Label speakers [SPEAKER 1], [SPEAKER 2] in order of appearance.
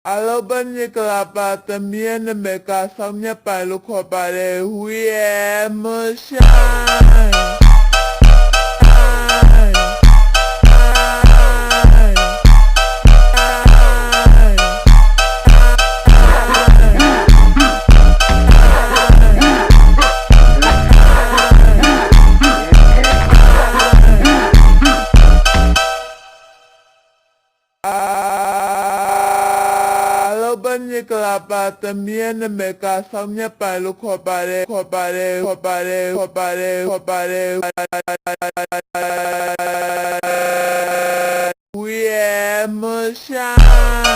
[SPEAKER 1] Alo bên như là bà tầm miên nè mẹ cả xong nhá bà lúc họ bà đề huy em mơ shine. Bên như là bà tầm miên nè mẹ cả xong nhá bà lúc họ bà đề huy em mơ shine.